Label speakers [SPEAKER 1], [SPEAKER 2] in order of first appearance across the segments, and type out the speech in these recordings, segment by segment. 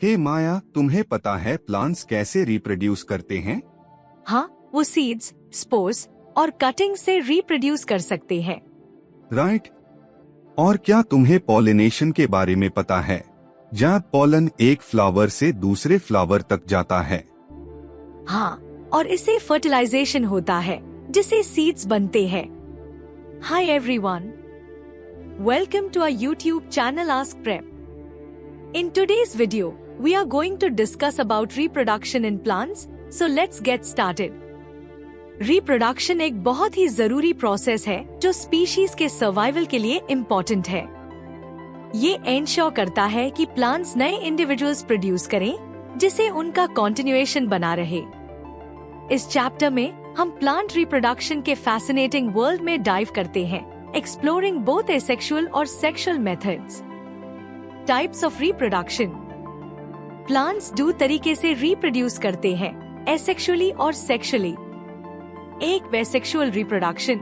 [SPEAKER 1] हे माया, तुम्हें पता है प्लांट्स कैसे रिप्रोड्यूस करते हैं?
[SPEAKER 2] हाँ, वो सीड्स, स्पोर्स और कटिंग से रिप्रोड्यूस कर सकते हैं।
[SPEAKER 1] राइट। और क्या तुम्हें पॉलिनेशन के बारे में पता है, जहाँ पॉलन एक फ्लावर से दूसरे फ्लावर तक जाता है?
[SPEAKER 2] हाँ, और इससे फर्टिलाइजेशन होता है जिससे सीड्स बनते हैं। Hi everyone, welcome to our YouTube channel Ask Prep. In today's video, we are going to discuss about reproduction in plants, so let's get started. Reproduction एक बहुत ही जरूरी प्रोसेस है जो स्पीशीज के सर्वाइवल के लिए इम्पोर्टेंट है। ये एंश्योर करता है कि प्लांट्स नए इंडिविजुअल्स प्रोड्यूस करें जिससे उनका कंटिन्यूएशन बना रहे। इस चैप्टर में हम प्लांट रिप्रोडक्शन के फैसिनेटिंग वर्ल्ड में डाइव करते हैं, एक्सप्लोरिंग बोथ एसेक्सुअल और sexual methods. Types of reproduction. Plants दो तरीके से रिप्रोड्यूस करते हैं, एसेक्सुअली और सेक्सुअली। एक वेसेक्सुअल रिप्रोडक्शन,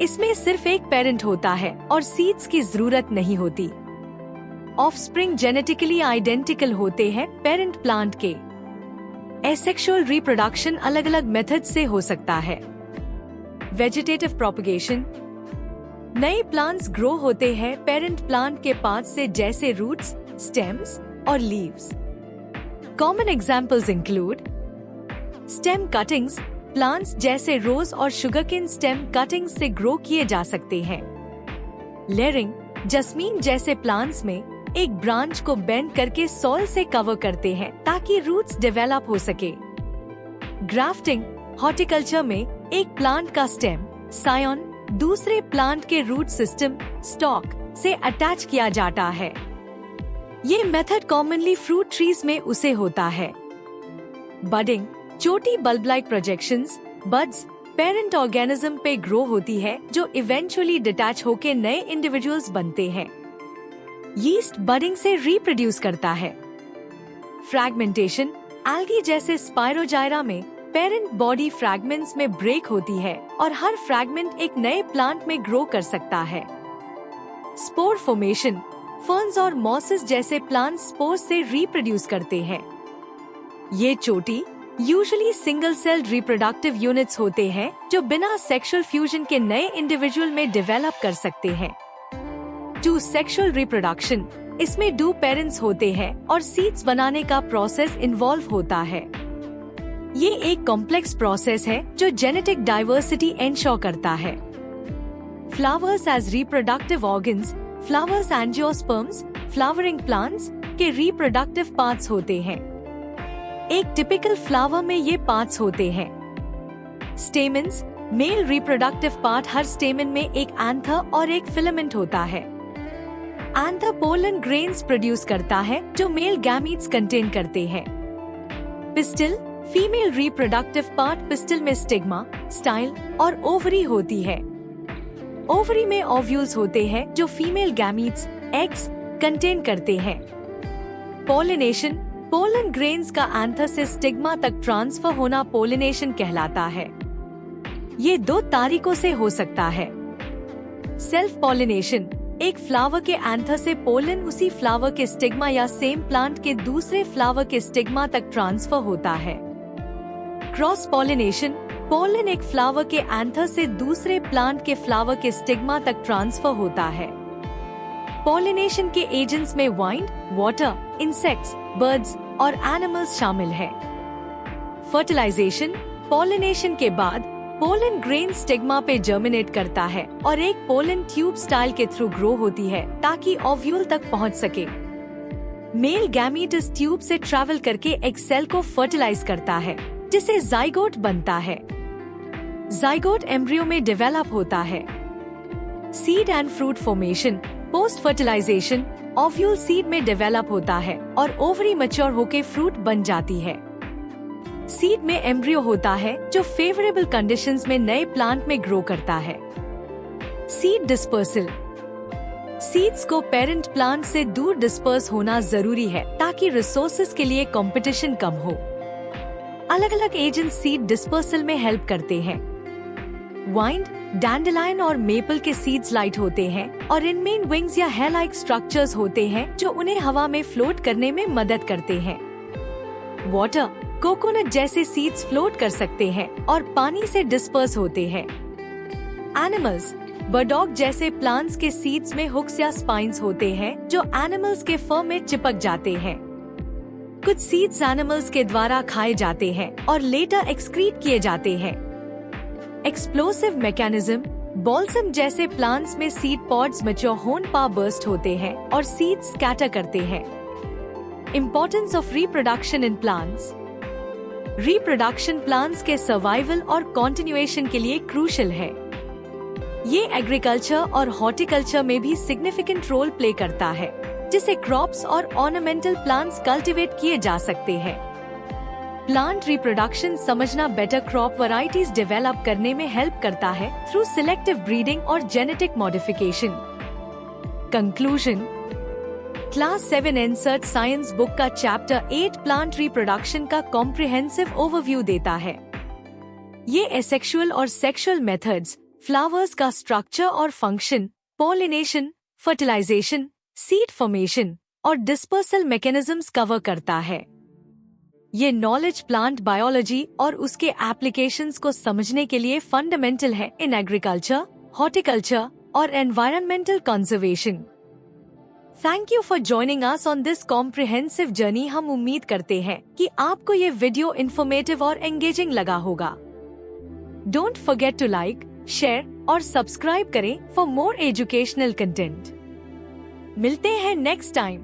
[SPEAKER 2] इसमें सिर्फ एक पेरेंट होता है और सीड्स की जरूरत नहीं होती। ऑफस्प्रिंग जेनेटिकली आइडेंटिकल होते हैं पेरेंट प्लांट के। एसेक्सुअल रिप्रोडक्शन अलग अलग मेथड से हो सकता है। वेजिटेटिव प्रोपगेशन, नए प्लांट्स ग्रो होते हैं पेरेंट प्लांट के पार्ट से, जैसे रूट्स, स्टेम्स और leaves. Common examples include stem cuttings, plants जैसे रोज और शुगरकेन स्टेम कटिंग्स से ग्रो किए जा सकते हैं। लेयरिंग, जस्मीन जैसे प्लांट्स में एक ब्रांच को बेंड करके सॉइल से कवर करते हैं ताकि रूट्स डेवलप हो सके। ग्राफ्टिंग, हॉर्टिकल्चर में एक प्लांट का स्टेम, सायन, दूसरे प्लांट के रूट सिस्टम, स्टॉक से अटैच किया जाता है। ये मेथड कॉमनली फ्रूट ट्रीज में उसे होता है। बडिंग, छोटी bulb like projections, buds parent organism पे ग्रो होती है जो इवेंचुअली डिटैच होके नए इंडिविजुअल्स बनते हैं। यीस्ट बडिंग से रिप्रोड्यूस करता है। फ्रैगमेंटेशन, एल्गी जैसे स्पाइरोजाइरा में पेरेंट बॉडी फ्रैगमेंट्स में ब्रेक होती है और हर फ्रैगमेंट एक नए प्लांट में ग्रो कर सकता है। स्पोर फॉर्मेशन, फर्न्स और मॉसेस जैसे प्लांट स्पोर से रिप्रोड्यूस करते हैं। ये छोटी, usually single celled reproductive units होते हैं जो बिना सेक्सुअल फ्यूजन के नए इंडिविजुअल में डेवलप कर सकते हैं। टू सेक्सुअल रिप्रोडक्शन, इसमें दो पेरेंट्स होते हैं और सीड्स बनाने का प्रोसेस इन्वॉल्व होता है। ये एक कॉम्प्लेक्स प्रोसेस है जो जेनेटिक डाइवर्सिटी एंश्योर करता है। Flowers as reproductive organs, flowers angiosperms, flowering plants के रिप्रोडक्टिव पार्ट्स होते हैं। एक टिपिकल फ्लावर में ये पार्ट्स होते हैं। स्टेमेंस, मेल रिप्रोडक्टिव पार्ट, हर स्टेमन में एक एंथर और एक फिलामेंट होता है। एंथर पोलन ग्रेन्स प्रोड्यूस करता है जो मेल गैमीट्स कंटेन करते हैं। Pistil, female reproductive part, pistil में स्टिग्मा, स्टाइल और ओवरी होती है। ओवरी में ओव्यूल्स होते हैं जो फीमेल गैमीट्स, एग्स कंटेन करते हैं। पोलिनेशन, पोलन ग्रेन्स का एंथर से स्टिग्मा तक ट्रांसफर होना पोलिनेशन कहलाता है। ये दो तरीकों से हो सकता है। सेल्फ पोलिनेशन, एक फ्लावर के एंथर से पोलन उसी फ्लावर के स्टिग्मा या सेम प्लांट के दूसरे फ्लावर के स्टिग्मा तक ट्रांसफर होता है। क्रॉस पोलिनेशन, पोलन एक फ्लावर के एंथर से दूसरे प्लांट के फ्लावर के स्टिग्मा तक ट्रांसफर होता है। पोलिनेशन के एजेंट्स में वाइंड, वाटर, इंसेक्ट्स, बर्ड्स और एनिमल्स शामिल है। फर्टिलाइजेशन, पोलिनेशन के बाद पोलन ग्रेन स्टिग्मा पे जर्मिनेट करता है और एक पोलन ट्यूब स्टाइल के थ्रू ग्रो होती है ताकि ओव्यूल तक पहुंच सके। मेल गैमीट इस ट्यूब से ट्रैवल करके एक सेल को फर्टिलाइज करता है जिसे जाइगोट बनता है। जाइगोट एम्ब्रियो में डेवलप होता है। Seed and fruit formation, post fertilization ovule seed में डेवलप होता है और ओवरी मैच्योर होके फ्रूट बन जाती है। सीड में एम्ब्रियो होता है जो फेवरेबल कंडीशंस में नए प्लांट में ग्रो करता है। सीड डिस्पर्सल, सीड्स को पेरेंट प्लांट से दूर डिस्पर्स होना जरूरी है ताकि रिसोर्सेज के लिए कंपटीशन कम हो। अलग अलग एजेंट सीड डिस्पर्सल में हेल्प करते हैं। वाइंड, डैंडलाइन और मेपल के सीड्स लाइट होते हैं और इनमें विंग्स या हेयर लाइक स्ट्रक्चर्स होते हैं जो उन्हें हवा में फ्लोट करने में मदद करते हैं। वाटर, कोकोनट जैसे सीड्स फ्लोट कर सकते हैं और पानी से डिस्पर्स होते हैं। एनिमल्स, बर्डॉग जैसे प्लांट्स के सीड्स में हुक्स या स्पाइन्स होते हैं जो एनिमल्स के फर में चिपक जाते हैं। कुछ सीड्स एनिमल्स के द्वारा खाए जाते हैं और लेटर एक्सक्रीट किए जाते हैं। एक्सप्लोसिव मैकेनिज्म, बॉल्सम जैसे प्लांट्स में सीड पॉड्स मैच्योर होने पर बर्स्ट होते हैं और सीड्स स्कैटर करते हैं। Importance of reproduction in plants. Reproduction plants के सर्वाइवल और कॉन्टिन्यूएशन के लिए क्रूशियल है। ये एग्रीकल्चर और हॉर्टिकल्चर में भी सिग्निफिकेंट रोल प्ले करता है, जिसे क्रॉप्स और ऑर्नामेंटल प्लांट्स कल्टीवेट किए जा सकते हैं। प्लांट रिप्रोडक्शन समझना बेटर क्रॉप वैरायटीज डेवलप करने में हेल्प करता है थ्रू सिलेक्टिव ब्रीडिंग और genetic modification. Conclusion, class 7 NCERT science book का चैप्टर 8 प्लांट रिप्रोडक्शन का कॉम्प्रिहेंसिव ओवरव्यू देता है। ये एसेक्सुअल और सेक्सुअल मेथड्स, फ्लावर्स का स्ट्रक्चर और function, pollination, fertilization, seed formation और डिस्पर्सल मैकेनिज्म्स कवर करता है। ये नॉलेज प्लांट बायोलॉजी और उसके एप्लीकेशंस को समझने के लिए फंडामेंटल है इन एग्रीकल्चर, हॉर्टिकल्चर और environmental conservation. Thank you for joining us on this comprehensive journey. हम उम्मीद करते हैं कि आपको ये वीडियो इन्फॉर्मेटिव और एंगेजिंग लगा होगा। Don't forget to like, share और सब्सक्राइब करें फॉर मोर एजुकेशनल कंटेंट। मिलते हैं नेक्स्ट टाइम।